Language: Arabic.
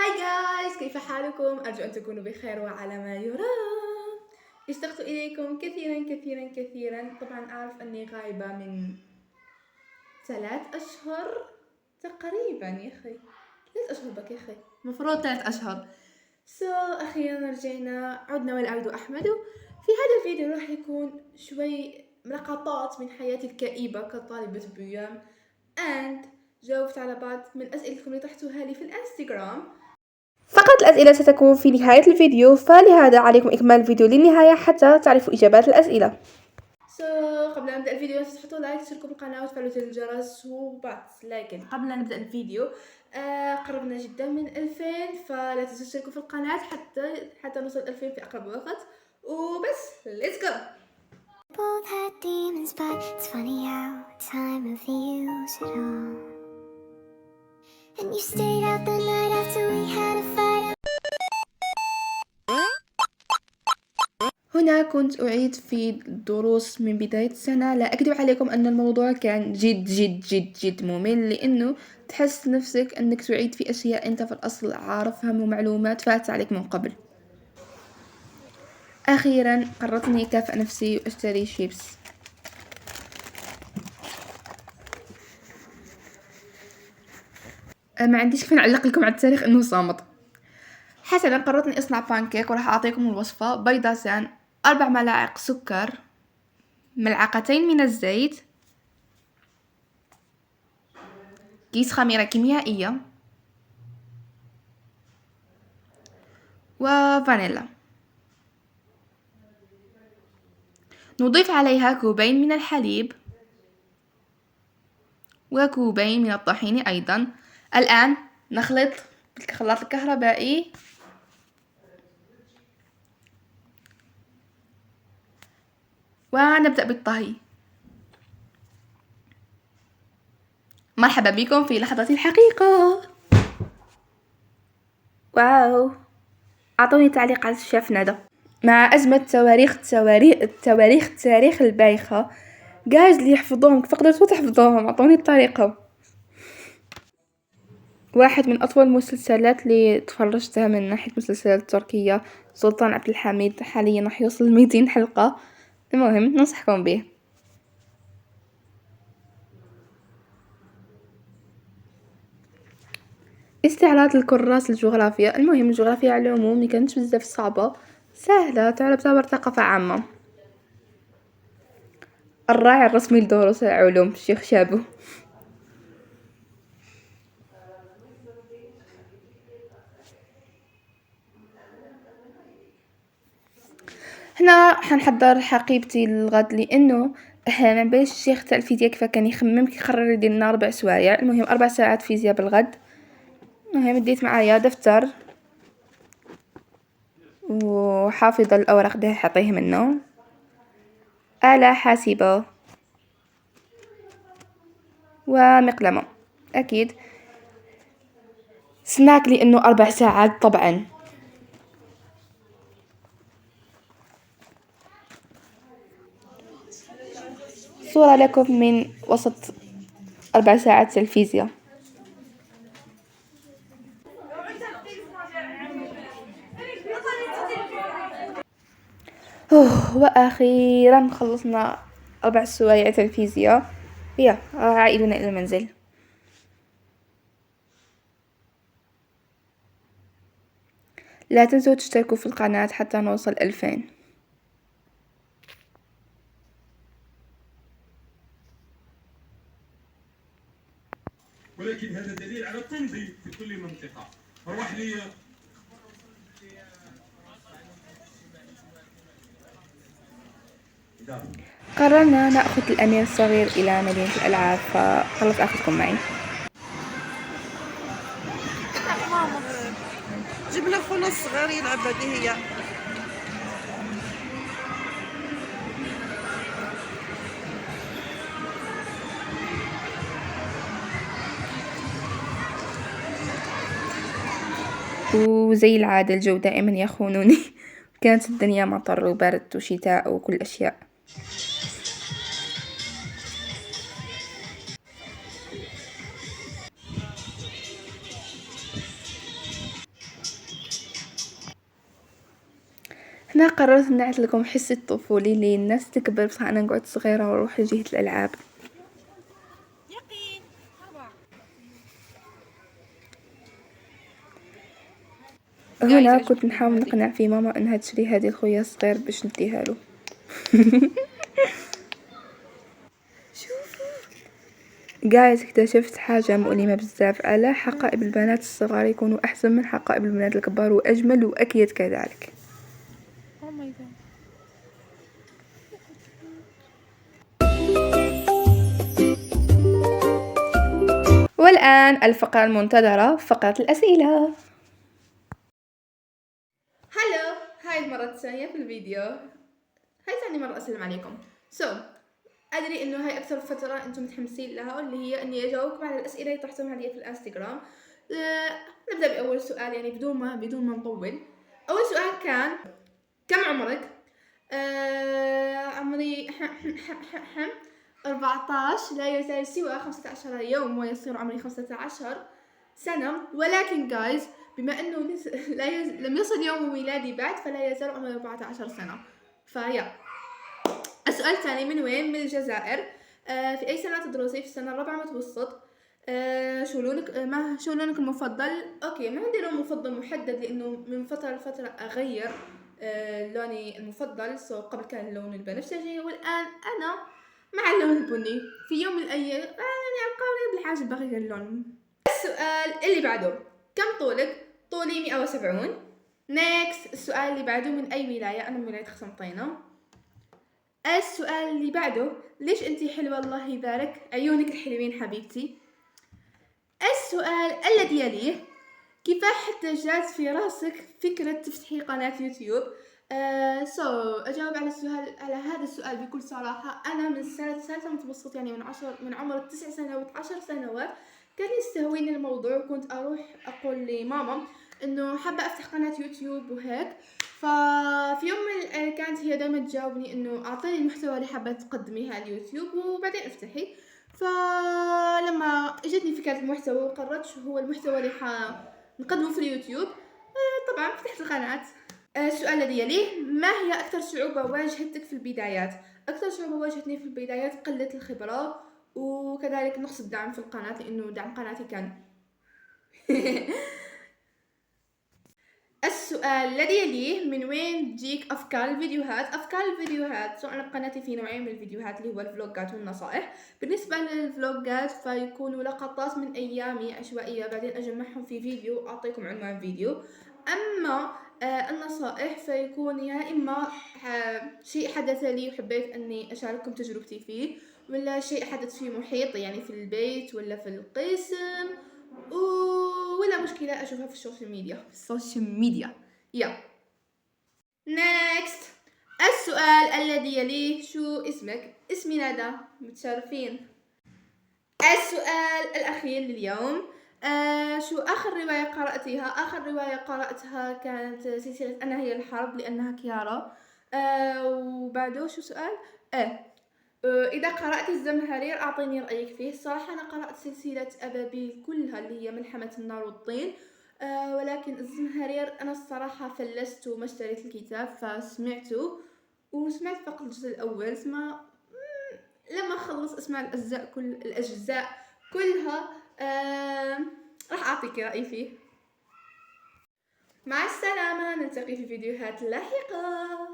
هاي جايز، كيف حالكم؟ أرجو أن تكونوا بخير وعلى ما يرام. اشتقت إليكم كثيرا كثيرا كثيرا. طبعا أعرف أني غايبة من 3 أشهر تقريبا يا أخي. 3 أشهر بك يا أخي، مفروض 3 أشهر. أخيرا رجعنا، عدنا والعود أحمد. في هذا الفيديو راح يكون شوي لقطات من حياتي الكئيبة كطالبة بيام، and جاوبت على بعض من أسئلتكم اللي طرحتوها لي في الانستغرام. فقط الأسئلة ستكون في نهاية الفيديو، فلهذا عليكم إكمال الفيديو للنهاية حتى تعرفوا إجابات الأسئلة. قبل أن نبدأ الفيديو لا تنسوا تحطوا لايك، تشتركوا بالقناة وتفعلوا زر الجرس وبس. لكن قبل أن نبدأ الفيديو قربنا جدا من 2000، فلا تنسوا تشتركوا في القناة حتى نوصل 2000 في أقرب وقت. وبس let's go. Both had demons, but it's funny how time reveals it all. And you stayed out the night after we had a fight. هنا كنت أعيد في الدروس من بداية السنة. لا أكذب عليكم أن الموضوع كان جد جد جد جد ممل، لأنه تحس نفسك أنك تعيد في أشياء أنت في الأصل عارفها ومعلومات فاتت عليك من قبل. أخيرا قررت أني أكافئ نفسي وأشتري شيبس. ما عنديش كيف نعلق لكم على التاريخ أنه صامت. حسنا قررت أني أصنع بانكيك، وراح أعطيكم الوصفة. بيضتان، 4 ملاعق سكر، ملعقتين من الزيت، كيس خميرة كيميائية، وفانيلا. نضيف عليها كوبين من الحليب وكوبين من الطحين أيضا. الآن نخلط بالخلاط الكهربائي ونبدأ بالطهي. مرحبا بكم في لحظة الحقيقة. واو، أعطوني تعليق على الشيف ندى. مع أزمة التواريخ البايخة، جايز اللي يحفظوهم كيف قدرتوا تحفظوهم؟ أعطوني الطريقة. واحد من أطول المسلسلات اللي تفرجتها من ناحية مسلسلات تركية، سلطان عبد الحميد، حاليا راح يوصل 200 حلقة. المهم ننصحكم به. استعراض الكراس الجغرافيا. المهم الجغرافيا على العموم مكانتش بزاف صعبة، سهلة، تعتبر ثقافة عامة. الراعي الرسمي لدروس العلوم الشيخ شابو. هنا حنحضر حقيبتي للغد، لانه ما نباليش الشيخ تاع الفيزياء كيف كان يخمم يقرر يدير لنا 4 سوايع. المهم 4 ساعات فيزياء بالغد. المهم ديت معايا دفتر وحافظة الأوراق ده حطيه منه، آلة حاسبة ومقلمة أكيد، سناك لأنه 4 ساعات طبعا. صورة لكم من وسط 4 ساعات الفيزياء. وأخيرا خلصنا 4 سوايع الفيزياء. عائدنا إلى المنزل. لا تنسوا تشتركوا في القناة حتى نوصل 2000. ولكن هذا دليل على التنظيم في كل منطقة. روح لي. قررنا نأخذ الأمير الصغير إلى مدينة الألعاب، فخلص أخذكم معي. جيب له خونا الصغير يلعب. هذه هي. وزي العادة الجو دائما يخونني. كانت الدنيا مطر وبرد وشتاء وكل أشياء. هنا قررت نعت لكم حسي الطفولي اللي الناس تكبر بصح انا نقعد صغيره واروح لجهه الالعاب. هنا كنت نحاول نقنع في ماما انها تشري هذه الخويا الصغير باش نديها له. جايز اكتشفت حاجة مؤلمة بزاف، على حقائب البنات الصغار يكونوا أحسن من حقائب البنات الكبار وأجمل وأكيد كذلك. والآن الفقرة المنتظرة، فقرة الأسئلة. هلو، هاي المرة الثانية في الفيديو، هاي ثاني مرة أسلم عليكم. أدري إنه هاي أكثر فترة أنتم متحمسين لها، واللي هي إني أجاوبكم على الأسئلة اللي طرحتمها لي في الانستغرام. نبدأ بأول سؤال يعني بدون ما نطول. أول سؤال كان: كم عمرك؟ عمري 14، لا يزال سوى 15 يوم ويصير عمري 15 سنة، ولكن جايز بما أنه لم يصل يوم ميلادي بعد فلا يزال عمري 14 سنة. فيا السؤال الثاني: من وين؟ من الجزائر. في أي سنة تدرسي؟ في السنة الرابعة متوسط. شو لونك المفضل؟ اوكي، ما عندي لون مفضل محدد لانه من فترة لفترة اغير لوني المفضل. قبل كان اللون البنفسجي والان انا مع اللون البني. في يوم من الايام يعني ابقى بالحاجة بغير اللون. السؤال اللي بعده: كم طولك؟ طولي 170. نيكست. السؤال اللي بعده: من اي ولاية؟ انا من ولاية قسنطينة. السؤال اللي بعده: ليش انتي حلوة؟ الله يبارك عيونك الحلوين حبيبتي. السؤال الذي يليه: كيف حتى جات في راسك فكرة تفتحي قناة يوتيوب؟ أجاوب على هذا السؤال بكل صراحة. أنا من سنة ثالثة متوسط، يعني من عمر 9 سنوات 10 سنوات كان يستهويني الموضوع، وكنت أروح أقول لماما إنه حابة أفتح قناة يوتيوب وهيك. ففي يوم كانت هي دائما تجاوبني إنه أعطيني المحتوى اللي حابة تقدميه على اليوتيوب وبعدين افتحي. فلما اجتني فكرة المحتوى وقررت شو هو المحتوى اللي نقدمه في اليوتيوب، طبعا فتحت القناة. السؤال الذي يليه: ما هي أكثر صعوبة واجهتك في البدايات؟ أكثر صعوبة واجهتني في البدايات قلة الخبرة، وكذلك نقص الدعم في القناة لأنه دعم قناتي كان السؤال الذي يليه: من وين تجيك أفكار الفيديوهات؟ أفكار الفيديوهات أنا بقناتي في نوعين من الفيديوهات اللي هو الفلوجات والنصائح. بالنسبة للفلوجات فيكونوا لقطات من أيامي عشوائية بعدين أجمعهم في فيديو أعطيكم عنوان فيديو. أما النصائح فيكون يا إما شيء حدث لي وحبيت أني أشارككم تجربتي فيه، ولا شيء حدث في محيطي يعني في البيت ولا في القسم، ولا مشكلة أشوفها في السوشيال ميديا. نيكست. السؤال الذي يليه: شو اسمك؟ اسمي ندى. متشرفين. السؤال الأخير لليوم: شو آخر رواية قرأتها؟ آخر رواية قرأتها كانت سلسلة أنا هي الحرب لأنها كيارا. وبعده شو سؤال؟ إذا قرأت الزمهرير أعطيني رأيك فيه. الصراحة أنا قرأت سلسلة أبابيل كلها اللي هي ملحمة النار والطين، ولكن الزمهرير أنا الصراحة فلست وما اشتريت الكتاب فسمعته، وسمعت فقط الجزء الأول. لما أخلص أسمع الأجزاء كلها راح أعطيك رأيي فيه. مع السلامة، نلتقي في فيديوهات لاحقة.